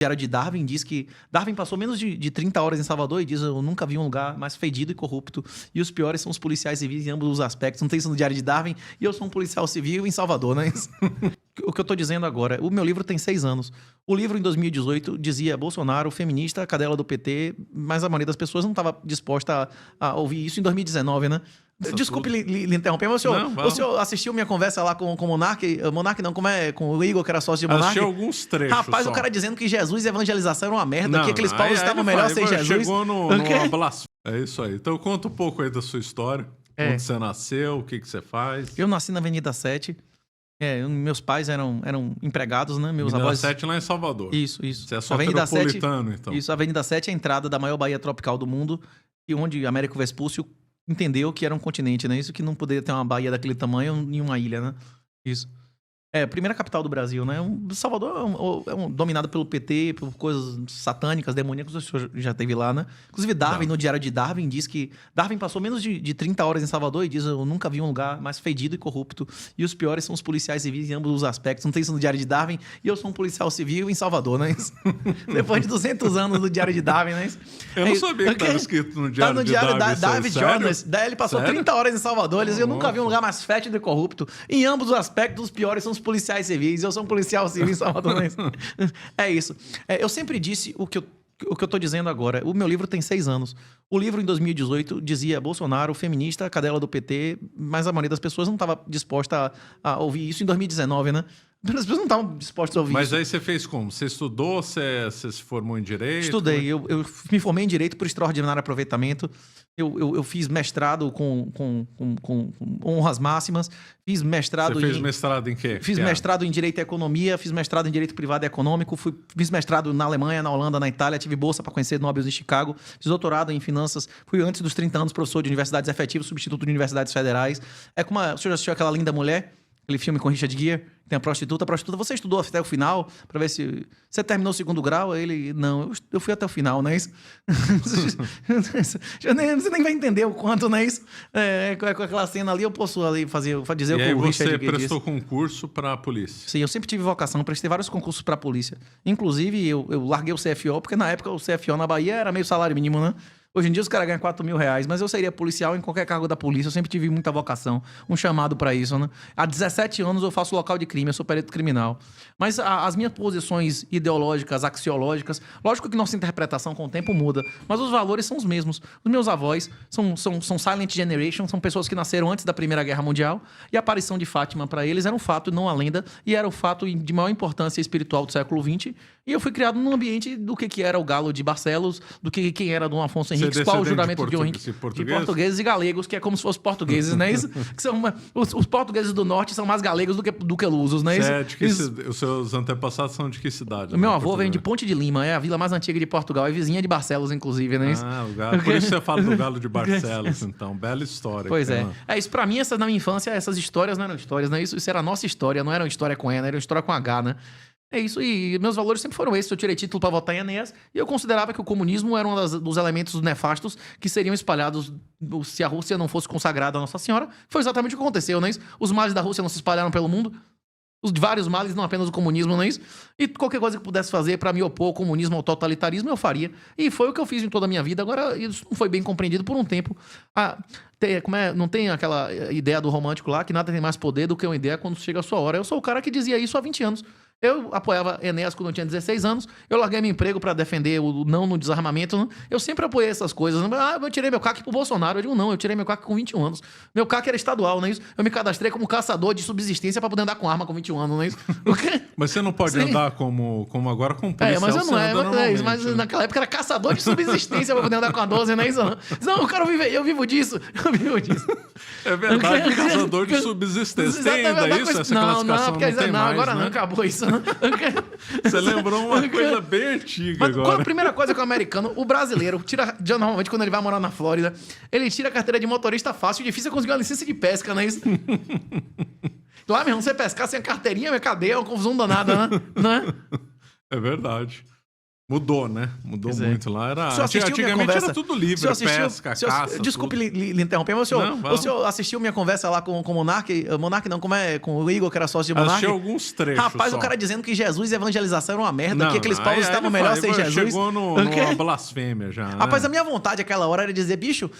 Diário de Darwin diz que Darwin passou menos de 30 horas em Salvador e diz: eu nunca vi um lugar mais fedido e corrupto. E os piores são os policiais civis em ambos os aspectos. Não tem isso no Diário de Darwin. E eu sou um policial civil em Salvador, né? O que eu tô dizendo agora, o meu livro tem 6 anos. O livro, em 2018, dizia Bolsonaro, feminista, cadela do PT, mas a maioria das pessoas não estava disposta a ouvir isso em 2019, né? Desculpe lhe interromper, mas o senhor assistiu minha conversa lá com o Monark? Monark não, como é? Com o Igor, que era sócio de Monark? Assisti alguns trechos. Rapaz, só. O cara dizendo que Jesus e evangelização era uma merda, que aqueles povos estavam melhor sem Jesus. Chegou no blasfêmia. É isso aí. Então conta um pouco aí da sua história. Onde você nasceu, o que você faz. Eu nasci na Avenida 7. Meus pais eram empregados, né? Meus Avenida avós... 7 lá em Salvador. Isso. Você é soteropolitano, então. Isso, a Avenida 7 é a entrada da maior baía tropical do mundo, e onde Américo Vespúcio entendeu que era um continente, né? Isso que não poderia ter uma baía daquele tamanho em uma ilha, né? Isso. A primeira capital do Brasil, né? Salvador dominado pelo PT, por coisas satânicas, demoníacas, o senhor já esteve lá, né? Inclusive, Darwin, no Diário de Darwin, diz que Darwin passou menos de 30 horas em Salvador e diz: eu nunca vi um lugar mais fedido e corrupto. E os piores são os policiais civis em ambos os aspectos. Não tem isso no Diário de Darwin. E eu sou um policial civil em Salvador, né? Depois de 200 anos do Diário de Darwin, né? Eu não sabia que estava escrito no Diário de Darwin. Tá no Diário David Jones. Daí ele passou 30 horas em Salvador. Ele disse: eu nunca vi um lugar mais fétido e corrupto. Em ambos os aspectos, os piores são os policiais civis. Eu sou um policial civil em Salvador. É isso. Eu sempre disse o que eu tô dizendo agora. O meu livro tem 6 anos. O livro, em 2018, dizia Bolsonaro, feminista, cadela do PT, mas a maioria das pessoas não estava disposta a ouvir isso em 2019, né? As pessoas não estavam dispostas a ouvir Mas isso. aí você fez como? Você estudou? Você se formou em Direito? Estudei. Eu me formei em Direito por extraordinário aproveitamento. Eu fiz mestrado com honras máximas. Fiz mestrado Você fez mestrado em quê? Fiz mestrado em Direito e Economia. Fiz mestrado em Direito Privado e Econômico. Fiz mestrado na Alemanha, na Holanda, na Itália. Tive bolsa para conhecer Nobel em Chicago. Fiz doutorado em Finanças. Fui, antes dos 30 anos, professor de universidades efetivas, substituto de universidades federais. O senhor já assistiu aquela Linda Mulher? Aquele filme com Richard Gere? Tem a prostituta. Você estudou até o final para ver se... Você terminou o 2º grau? Ele... Não, eu fui até o final, não é isso? Você nem vai entender o quanto, não é isso? Com aquela cena ali, eu posso ali dizer o que o Richard Gere disse. E aí você prestou concurso para a polícia? Sim, eu sempre tive vocação, prestei vários concursos para a polícia. Inclusive, eu larguei o CFO, porque na época o CFO na Bahia era meio salário mínimo, né? Hoje em dia os caras ganham 4 mil reais, mas eu seria policial em qualquer cargo da polícia. Eu sempre tive muita vocação, um chamado para isso, né? Há 17 anos eu faço local de crime, eu sou perito criminal. Mas as minhas posições ideológicas, axiológicas, lógico que nossa interpretação com o tempo muda, mas os valores são os mesmos. Os meus avós são Silent Generation, são pessoas que nasceram antes da Primeira Guerra Mundial, e a aparição de Fátima para eles era um fato, não a lenda, e era o fato de maior importância espiritual do século XX. E eu fui criado num ambiente do que era o Galo de Barcelos, do que quem era Dom Afonso Henriques, qual o juramento de Henrique, de portugueses e galegos, que é como se fossem portugueses, não é isso? Que são os portugueses do norte são mais galegos do que lusos, não é isso? Os seus antepassados são de que cidade? O meu avô vem de Ponte de Lima, é a vila mais antiga de Portugal, é vizinha de Barcelos, inclusive, não é isso? O Galo. Por isso você fala do Galo de Barcelos, então. Bela história. Pois é. Isso pra mim, na minha infância, essas histórias não eram histórias, não é isso? Isso era a nossa história, não era uma história com E, era uma história com H, né? É isso, e meus valores sempre foram esses. Eu tirei título para votar em Enéas e eu considerava que o comunismo era um dos elementos nefastos que seriam espalhados se a Rússia não fosse consagrada a Nossa Senhora. Foi exatamente o que aconteceu, não é isso? Os males da Rússia não se espalharam pelo mundo. Os vários males, não apenas o comunismo, não é isso? E qualquer coisa que eu pudesse fazer para me opor ao comunismo, ao totalitarismo, eu faria. E foi o que eu fiz em toda a minha vida. Agora, isso não foi bem compreendido por um tempo. Não tem aquela ideia do romântico lá, que nada tem mais poder do que uma ideia quando chega a sua hora. Eu sou o cara que dizia isso há 20 anos. Eu apoiava Enéas quando eu tinha 16 anos. Eu larguei meu emprego para defender o não no desarmamento. Né? Eu sempre apoiei essas coisas. Eu tirei meu CAC pro Bolsonaro. Eu digo, não, eu tirei meu CAC com 21 anos. Meu CAC era estadual, não é isso? Eu me cadastrei como caçador de subsistência para poder andar com arma com 21 anos, não é isso? Mas você não pode andar como agora com policial. Mas eu não mas naquela época era caçador de subsistência para poder andar com a 12, não é isso? Não, eu quero viver, eu vivo disso. É verdade, caçador de subsistência. Tem ainda isso? Essa classificação não tem mais, agora né? não, acabou isso. Você lembrou uma coisa bem antiga. Mas agora. qual a primeira coisa que o americano, o brasileiro, tira, normalmente quando ele vai morar na Flórida, ele tira a carteira de motorista fácil, difícil é conseguir uma licença de pesca, não é isso? Lá mesmo, você pescar sem a carteirinha, minha cadeia é uma confusão danada, né? É verdade. Mudou, né? Mudou muito lá. Antigamente era tudo livre, pesca, caça. Desculpe lhe interromper, mas o senhor assistiu minha conversa lá com o Monark? Monark não, com o Igor, que era sócio de Monark? Assisti alguns trechos. Rapaz, só. O cara dizendo que Jesus e evangelização era uma merda, que aqueles povos estavam melhor sem Jesus. Chegou numa blasfêmia já. Né? Rapaz, a minha vontade aquela hora era dizer, bicho,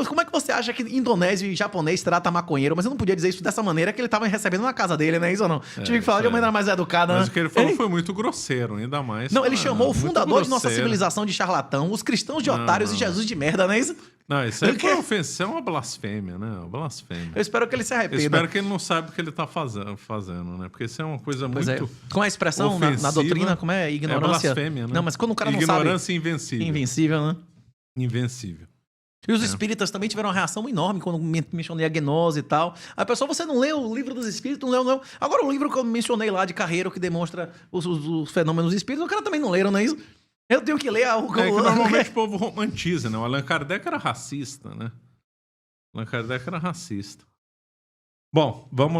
como é que você acha que indonésio e japonês trata maconheiro? Mas eu não podia dizer isso dessa maneira, que ele tava recebendo na casa dele, né? Isso ou não? Tive que falar de uma maneira mais educada. Mas o que ele falou foi muito grosseiro, ainda mais. Não, ele chamou o fundador de nossa civilização de charlatão, os cristãos de otários e Jesus de merda, não é isso? Não, isso aí foi ofensa, é uma blasfêmia, né? Uma blasfêmia. Eu espero que ele se arrependa. Eu espero que ele não saiba o que ele tá fazendo, né? Porque isso é uma coisa muito Com a expressão na doutrina, como é? Ignorância. É blasfêmia, né? Não, mas quando o cara não sabe... Ignorância invencível. Invencível, né? Invencível. E os espíritas também tiveram uma reação enorme quando mencionei a gnose e tal. A pessoa, você não leu o livro dos espíritos? Não leu, não. Agora, o livro que eu mencionei lá de Carreiro, que demonstra os fenômenos espíritas, o cara também não leram, não é isso? Eu tenho que ler algo. É que normalmente o povo romantiza, né? O Allan Kardec era racista, né? Allan Kardec era racista. Bom, vamos